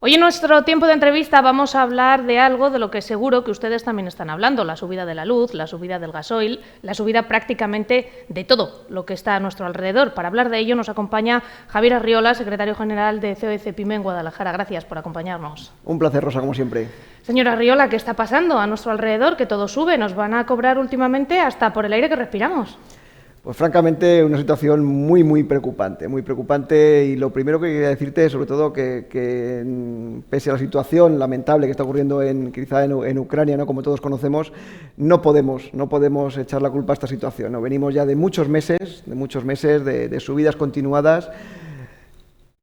Hoy en nuestro tiempo de entrevista vamos a hablar de algo de lo que seguro que ustedes también están hablando, la subida de la luz, la subida del gasoil, la subida prácticamente de todo lo que está a nuestro alrededor. Para hablar de ello nos acompaña Javier Arriola, secretario general de COE-CEPIME en Guadalajara. Gracias por acompañarnos. Un placer, Rosa, como siempre. Señora Arriola, ¿qué está pasando a nuestro alrededor? Que todo sube, nos van a cobrar últimamente hasta por el aire que respiramos. Pues francamente una situación muy preocupante, y lo primero que quería decirte es sobre todo que pese a la situación lamentable que está ocurriendo quizá en Ucrania, ¿no? Como todos conocemos, no podemos echar la culpa a esta situación, ¿no? Venimos ya de muchos meses de subidas continuadas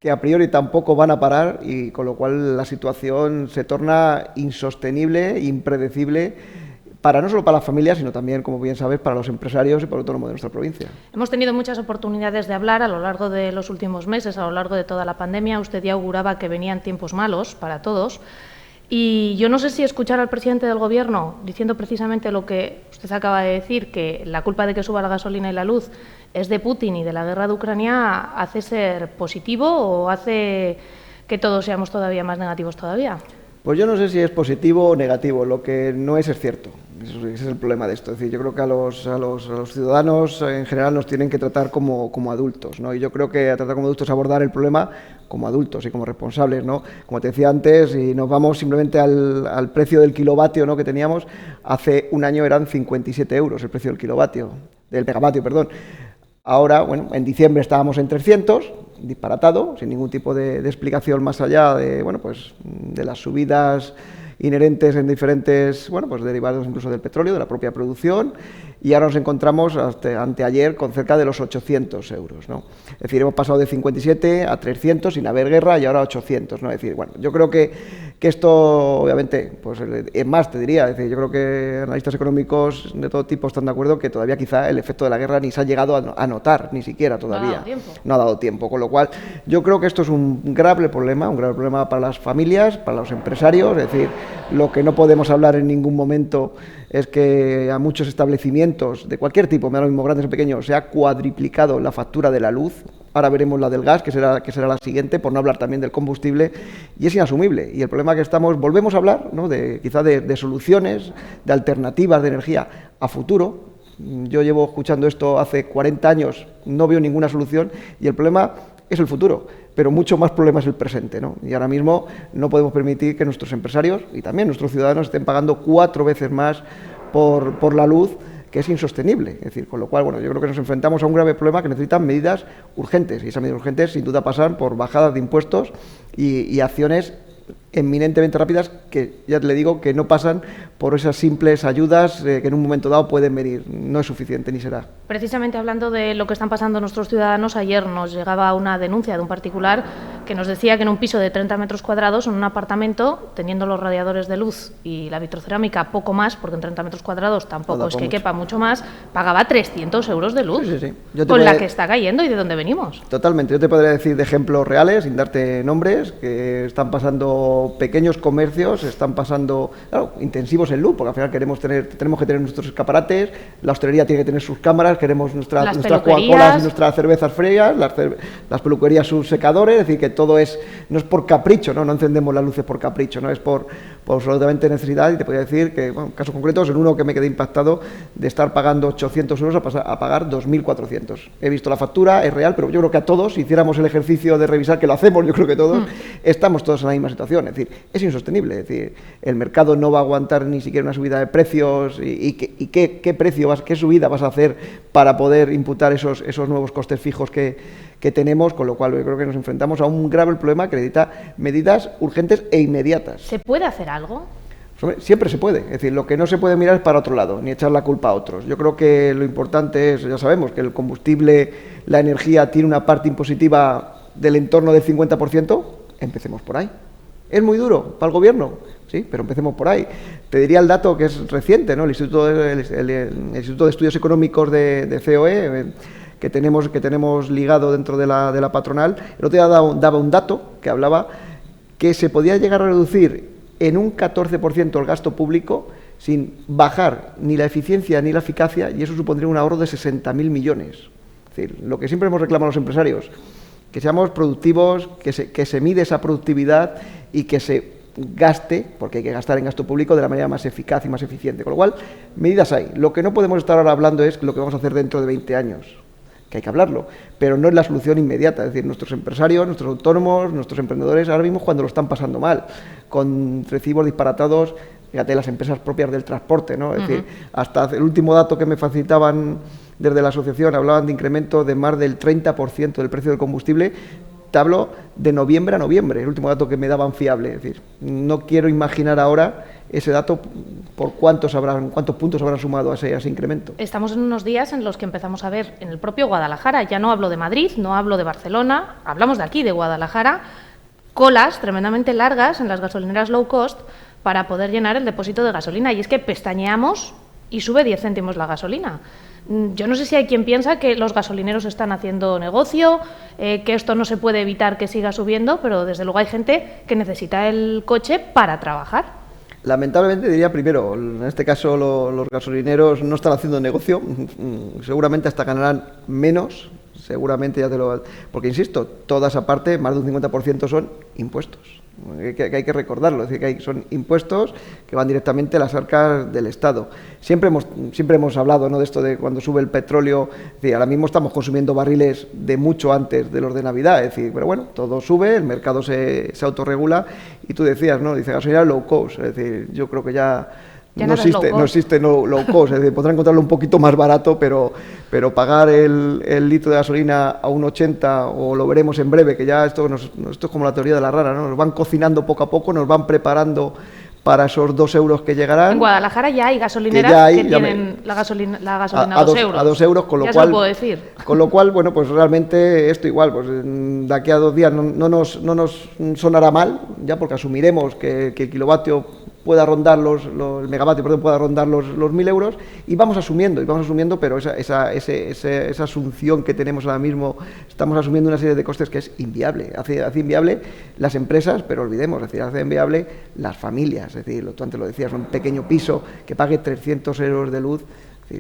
que a priori tampoco van a parar y con lo cual la situación se torna insostenible, impredecible, no solo para las familias, sino también, como bien sabes, para los empresarios y para el autónomo de nuestra provincia. Hemos tenido muchas oportunidades de hablar a lo largo de los últimos meses, a lo largo de toda la pandemia. Usted ya auguraba que venían tiempos malos para todos. Y yo no sé si escuchar al presidente del Gobierno diciendo precisamente lo que usted acaba de decir, que la culpa de que suba la gasolina y la luz es de Putin y de la guerra de Ucrania, hace ser positivo o hace que todos seamos todavía más negativos todavía. Pues yo no sé si es positivo o negativo, lo que no es cierto. Ese es el problema de esto. Es decir, yo creo que a los ciudadanos en general nos tienen que tratar como adultos, ¿no? Y yo creo que tratar como adultos es abordar el problema como adultos y como responsables, ¿no? Como te decía antes, si nos vamos simplemente al precio del kilovatio, ¿no?, que teníamos, hace un año eran 57 euros el precio del megavatio, perdón. Ahora, bueno, en diciembre estábamos en 300, disparatado, sin ningún tipo de explicación más allá de, bueno, pues de las subidas inherentes en diferentes, bueno, pues derivados incluso del petróleo, de la propia producción, y ahora nos encontramos anteayer con cerca de los 800 euros, ¿no? Es decir, hemos pasado de 57 a 300 sin haber guerra y ahora a 800, ¿no? Es decir, bueno, yo creo que esto, obviamente, pues es más, te diría, es decir, yo creo que analistas económicos de todo tipo están de acuerdo que todavía quizá el efecto de la guerra ni se ha llegado a notar, ni siquiera todavía. No ha dado tiempo, con lo cual yo creo que esto es un grave problema para las familias, para los empresarios. Es decir, lo que no podemos hablar en ningún momento es que a muchos establecimientos de cualquier tipo, me da lo mismo grandes o pequeños, se ha cuadriplicado la factura de la luz. Ahora veremos la del gas, que será la siguiente, por no hablar también del combustible, y es inasumible. Y el problema que volvemos a hablar, ¿no?, quizá de soluciones, de alternativas de energía a futuro. Yo llevo escuchando esto hace 40 años, no veo ninguna solución, y el problema es el futuro, pero mucho más problema es el presente, ¿no? Y ahora mismo no podemos permitir que nuestros empresarios y también nuestros ciudadanos estén pagando 4 veces más por la luz, que es insostenible. Es decir, con lo cual, bueno, yo creo que nos enfrentamos a un grave problema que necesitan medidas urgentes, y esas medidas urgentes sin duda pasan por bajadas de impuestos y acciones eminentemente rápidas, que ya le digo que no pasan por esas simples ayudas que en un momento dado pueden venir. No es suficiente ni será. Precisamente hablando de lo que están pasando nuestros ciudadanos, ayer nos llegaba una denuncia de un particular que nos decía que en un piso de 30 metros cuadrados, en un apartamento, teniendo los radiadores de luz y la vitrocerámica poco más, porque en 30 metros cuadrados tampoco es que quepa mucho más, pagaba 300 euros de luz, sí. Con la que está cayendo y de dónde venimos. Totalmente. Yo te podría decir de ejemplos reales, sin darte nombres, que están pasando pequeños comercios, están pasando, claro, intensivos en luz, porque al final tenemos que tener nuestros escaparates, la hostelería tiene que tener sus cámaras, queremos nuestras Coca-Colas y nuestras cervezas frías, las peluquerías sus secadores. Es decir, que todo no es por capricho, no encendemos las luces por capricho, no es por absolutamente necesidad. Y te podría decir que, bueno, casos concretos, en uno que me quedé impactado de estar pagando 800 euros a pasar a pagar 2.400. He visto la factura, es real, pero yo creo que a todos, si hiciéramos el ejercicio de revisar, que lo hacemos, yo creo que todos, estamos todos en la misma situación. Es decir, es insostenible. Es decir, el mercado no va a aguantar ni siquiera una subida de precios y qué subida vas a hacer para poder imputar esos nuevos costes fijos que tenemos, con lo cual yo creo que nos enfrentamos a un grave problema que necesita medidas urgentes e inmediatas. ¿Se puede hacer algo? Siempre se puede. Es decir, lo que no se puede mirar es para otro lado, ni echar la culpa a otros. Yo creo que lo importante es, ya sabemos, que el combustible, la energía, tiene una parte impositiva del entorno del 50%, empecemos por ahí. ¿Es muy duro para el Gobierno? Sí, pero empecemos por ahí. Te diría el dato que es reciente, ¿no? El Instituto de Estudios Económicos de COE, que tenemos ligado dentro de la patronal. El otro día daba un dato que hablaba que se podía llegar a reducir en un 14% el gasto público sin bajar ni la eficiencia ni la eficacia, y eso supondría un ahorro de 60.000 millones. Es decir, lo que siempre hemos reclamado a los empresarios, que seamos productivos, que se mide esa productividad y que se gaste, porque hay que gastar en gasto público de la manera más eficaz y más eficiente. Con lo cual, medidas hay. Lo que no podemos estar ahora hablando es lo que vamos a hacer dentro de 20 años, que hay que hablarlo, pero no es la solución inmediata. Es decir, nuestros empresarios, nuestros autónomos, nuestros emprendedores, ahora mismo cuando lo están pasando mal, con recibos disparatados, fíjate, las empresas propias del transporte, ¿no? Es decir, hasta el último dato que me facilitaban desde la asociación, hablaban de incremento de más del 30% del precio del combustible. Te hablo de noviembre a noviembre, el último dato que me daban fiable. Es decir, no quiero imaginar ahora ese dato por cuántos puntos habrán sumado a ese incremento. Estamos en unos días en los que empezamos a ver en el propio Guadalajara, ya no hablo de Madrid, no hablo de Barcelona, hablamos de aquí, de Guadalajara, colas tremendamente largas en las gasolineras low cost para poder llenar el depósito de gasolina. Y es que pestañeamos y sube 10 céntimos la gasolina. Yo no sé si hay quien piensa que los gasolineros están haciendo negocio, que esto no se puede evitar que siga subiendo, pero desde luego hay gente que necesita el coche para trabajar. Lamentablemente diría primero, en este caso los gasolineros no están haciendo negocio, seguramente hasta ganarán menos, seguramente porque insisto, toda esa parte, más de un 50% son impuestos. Que hay que recordarlo, es decir, que son impuestos que van directamente a las arcas del Estado. Siempre hemos hablado, ¿no?, de esto de cuando sube el petróleo. Es decir, ahora mismo estamos consumiendo barriles de mucho antes de los de Navidad, es decir, pero bueno, todo sube, el mercado se autorregula y tú decías, ¿no?, dice gasolina low cost, es decir, yo creo que ya no existe low cost, es decir, podrán encontrarlo un poquito más barato, pero pagar el litro de gasolina a 1,80, o lo veremos en breve, que ya esto es como la teoría de la rana, ¿no? Nos van cocinando poco a poco, nos van preparando para esos 2 euros que llegarán. En Guadalajara ya hay gasolineras que tienen la gasolina a 2 euros. A 2 euros, con lo ya cual, se lo puedo decir. Con lo cual, bueno, pues realmente esto igual, pues de aquí a 2 días no nos sonará mal, ya porque asumiremos que el kilovatio pueda rondar el megavatio, perdón, pueda rondar los 1.000 euros, y vamos asumiendo, pero esa asunción que tenemos ahora mismo, estamos asumiendo una serie de costes que es inviable, hace inviable las empresas, pero olvidemos, es decir, hace inviable las familias, es decir, tú antes lo decías, un pequeño piso que pague 300 euros de luz.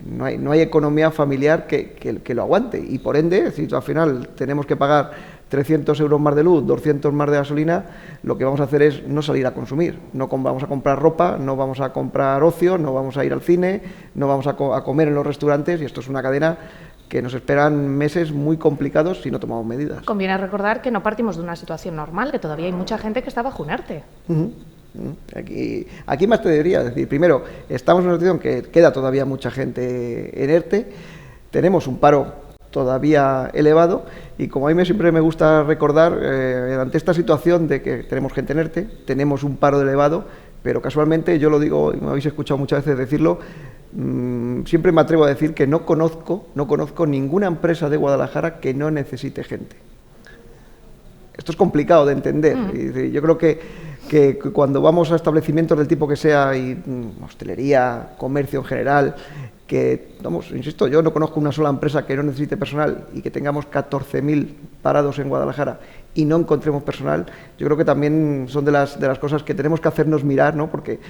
No hay economía familiar que lo aguante, y por ende, si al final tenemos que pagar 300 euros más de luz, 200 más de gasolina, lo que vamos a hacer es no salir a consumir, no vamos a comprar ropa, no vamos a comprar ocio, no vamos a ir al cine, no vamos a comer en los restaurantes, y esto es una cadena que nos esperan meses muy complicados si no tomamos medidas. Conviene recordar que no partimos de una situación normal, que todavía hay mucha gente que está bajo un ERTE. Aquí más te diría, decir, primero, estamos en una situación que queda todavía mucha gente en ERTE, tenemos un paro todavía elevado, y como a mí siempre me gusta recordar, ante esta situación de que tenemos gente en ERTE, tenemos un paro elevado, pero casualmente, yo lo digo, y me habéis escuchado muchas veces decirlo, siempre me atrevo a decir que no conozco ninguna empresa de Guadalajara que no necesite gente. Esto es complicado de entender. Y yo creo que cuando vamos a establecimientos del tipo que sea, y hostelería, comercio en general, que, vamos, insisto, yo no conozco una sola empresa que no necesite personal, y que tengamos 14.000 parados en Guadalajara y no encontremos personal, yo creo que también son de las cosas que tenemos que hacernos mirar, ¿no? Porque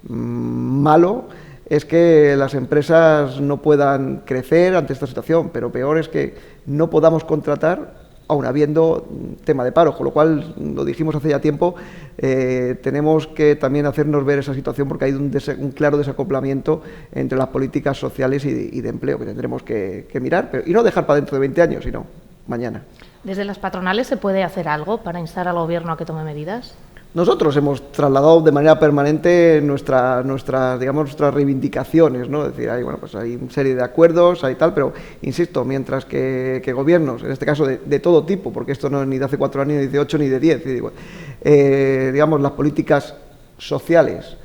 malo es que las empresas no puedan crecer ante esta situación, pero peor es que no podamos contratar aún habiendo tema de paro, con lo cual, lo dijimos hace ya tiempo, tenemos que también hacernos ver esa situación, porque hay un claro desacoplamiento entre las políticas sociales y de empleo que tendremos que mirar, y no dejar para dentro de 20 años, sino mañana. ¿Desde las patronales se puede hacer algo para instar al Gobierno a que tome medidas? Nosotros hemos trasladado de manera permanente nuestras reivindicaciones, ¿no? Es decir, hay una serie de acuerdos, hay tal, pero insisto, mientras que gobiernos, en este caso de todo tipo, porque esto no es ni de hace 4 años, ni de 8, ni de 10, digamos, las políticas sociales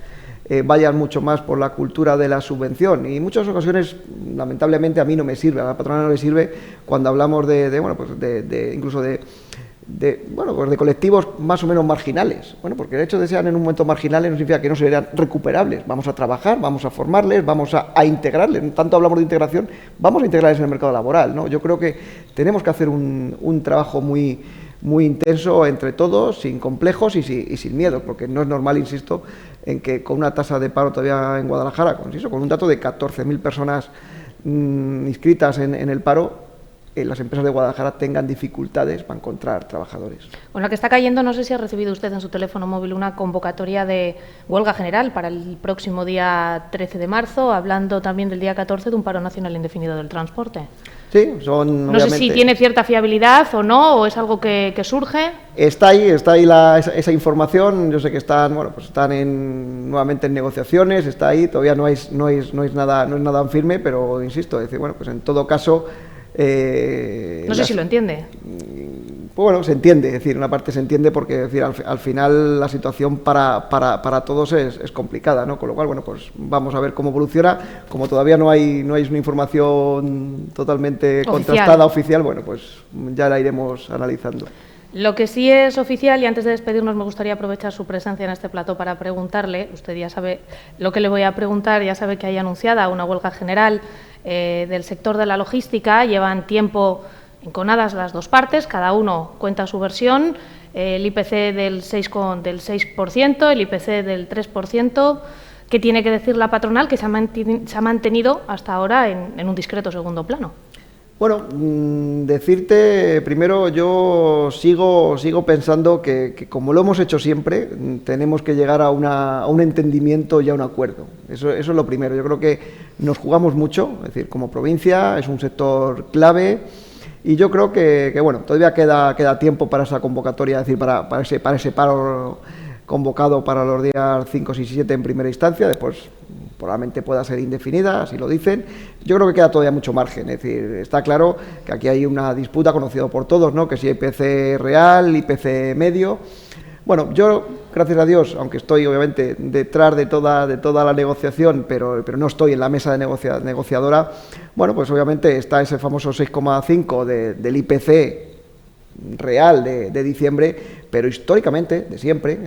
vayan mucho más por la cultura de la subvención, y en muchas ocasiones, lamentablemente, a mí no me sirve, a la patronal no le sirve cuando hablamos incluso de colectivos más o menos marginales. Bueno, porque el hecho de que sean en un momento marginales no significa que no sean recuperables. Vamos a trabajar, vamos a formarles, vamos a integrarles. Tanto hablamos de integración, vamos a integrarles en el mercado laboral, ¿no? Yo creo que tenemos que hacer un trabajo muy intenso entre todos, sin complejos y sin miedo, porque no es normal, insisto, en que con una tasa de paro todavía en Guadalajara, con un dato de 14.000 personas inscritas en el paro, las empresas de Guadalajara tengan dificultades para encontrar trabajadores. Con la que está cayendo, no sé si ha recibido usted en su teléfono móvil una convocatoria de huelga general para el próximo día 13 de marzo, hablando también del día 14 de un paro nacional indefinido del transporte. Sí, son no sé si tiene cierta fiabilidad o no, o es algo que surge. Está ahí esa información. Yo sé que están, bueno, pues están nuevamente en negociaciones, está ahí, todavía no es nada firme, pero insisto, es decir, bueno, pues en todo caso. No sé si lo entiende. Pues bueno, se entiende, es decir, una parte se entiende porque es decir, al final la situación para todos es complicada, ¿no? Con lo cual, bueno, pues vamos a ver cómo evoluciona. Como todavía no hay una información totalmente contrastada, oficial, bueno, pues ya la iremos analizando. Lo que sí es oficial, y antes de despedirnos me gustaría aprovechar su presencia en este plató para preguntarle, usted ya sabe lo que le voy a preguntar, ya sabe que hay anunciada una huelga general del sector de la logística, llevan tiempo enconadas las dos partes, cada uno cuenta su versión, el IPC del 6%, el IPC del 3%, ¿qué tiene que decir la patronal que se ha mantenido hasta ahora en un discreto segundo plano? Bueno, decirte, primero, yo sigo pensando que como lo hemos hecho siempre, tenemos que llegar a un entendimiento y a un acuerdo. Eso es lo primero. Yo creo que nos jugamos mucho, es decir, como provincia, es un sector clave, y yo creo que bueno, todavía queda tiempo para esa convocatoria, es decir, para ese paro convocado para los días 5, 6 y 7 en primera instancia, después probablemente pueda ser indefinida, así lo dicen. Yo creo que queda todavía mucho margen, es decir, está claro que aquí hay una disputa conocida por todos, ¿no? Que si IPC real, IPC medio. Bueno, yo, gracias a Dios, aunque estoy obviamente detrás de toda la negociación, pero no estoy en la mesa de negociadora, bueno, pues obviamente está ese famoso 6,5 del IPC real de diciembre, pero históricamente, de siempre,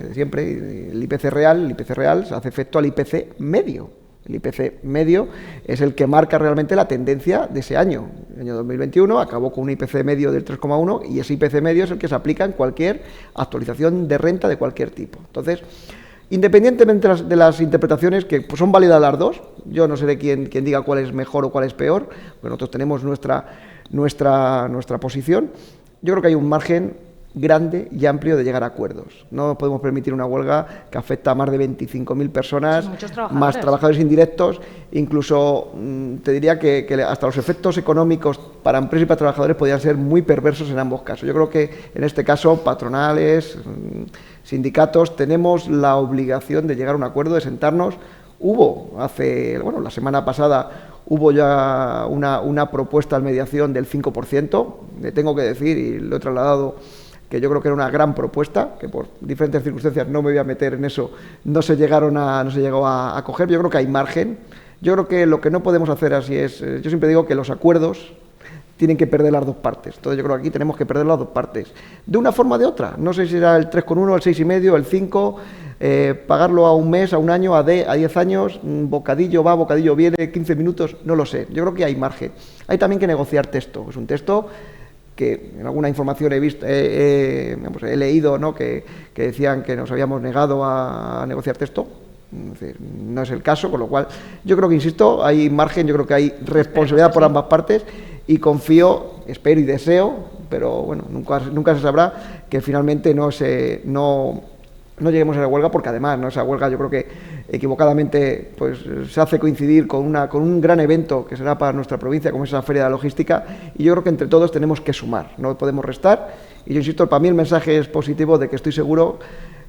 el IPC real se hace efecto al IPC medio. El IPC medio es el que marca realmente la tendencia de ese año. El año 2021 acabó con un IPC medio del 3,1 y ese IPC medio es el que se aplica en cualquier actualización de renta de cualquier tipo. Entonces, independientemente de las interpretaciones, que pues, son válidas las dos, yo no seré quien diga cuál es mejor o cuál es peor, porque nosotros tenemos nuestra posición. Yo creo que hay un margen grande y amplio de llegar a acuerdos. No podemos permitir una huelga que afecta a más de 25.000 personas, más trabajadores indirectos. Incluso te diría que hasta los efectos económicos para empresas y para trabajadores podrían ser muy perversos en ambos casos. Yo creo que en este caso patronales, sindicatos, tenemos la obligación de llegar a un acuerdo, de sentarnos. La semana pasada hubo ya una propuesta de mediación del 5%, le tengo que decir, y lo he trasladado, que yo creo que era una gran propuesta, que por diferentes circunstancias, no me voy a meter en eso, no se llegó a coger. Yo creo que hay margen. Yo creo que lo que no podemos hacer así es, yo siempre digo que los acuerdos tienen que perder las dos partes. Entonces yo creo que aquí tenemos que perder las dos partes, de una forma o de otra. No sé si será el 3,1, el 6,5, el 5, pagarlo a un mes, a un año, a 10 años, bocadillo va, bocadillo viene, 15 minutos, no lo sé. Yo creo que hay margen. Hay también que negociar texto. Es un texto que en alguna información he leído, ¿no? que decían que nos habíamos negado a negociar texto. Es decir, no es el caso, con lo cual yo creo que, insisto, hay margen, yo creo que hay responsabilidad por ambas partes y confío, espero y deseo, pero bueno, nunca se sabrá, que finalmente no lleguemos a la huelga, porque además, ¿no? Esa huelga yo creo que equivocadamente pues se hace coincidir con un gran evento que será para nuestra provincia, como es esa Feria de la Logística, y yo creo que entre todos tenemos que sumar, no podemos restar, y yo insisto, para mí el mensaje es positivo, de que estoy seguro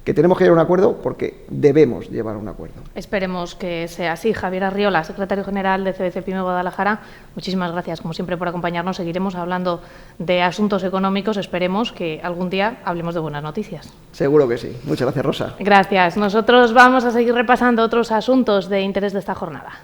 que tenemos que llegar a un acuerdo, porque debemos llevar a un acuerdo. Esperemos que sea así. Javier Arriola, secretario general de CBC Pyme Guadalajara, muchísimas gracias, como siempre, por acompañarnos. Seguiremos hablando de asuntos económicos. Esperemos que algún día hablemos de buenas noticias. Seguro que sí. Muchas gracias, Rosa. Gracias. Nosotros vamos a seguir repasando otros asuntos de interés de esta jornada.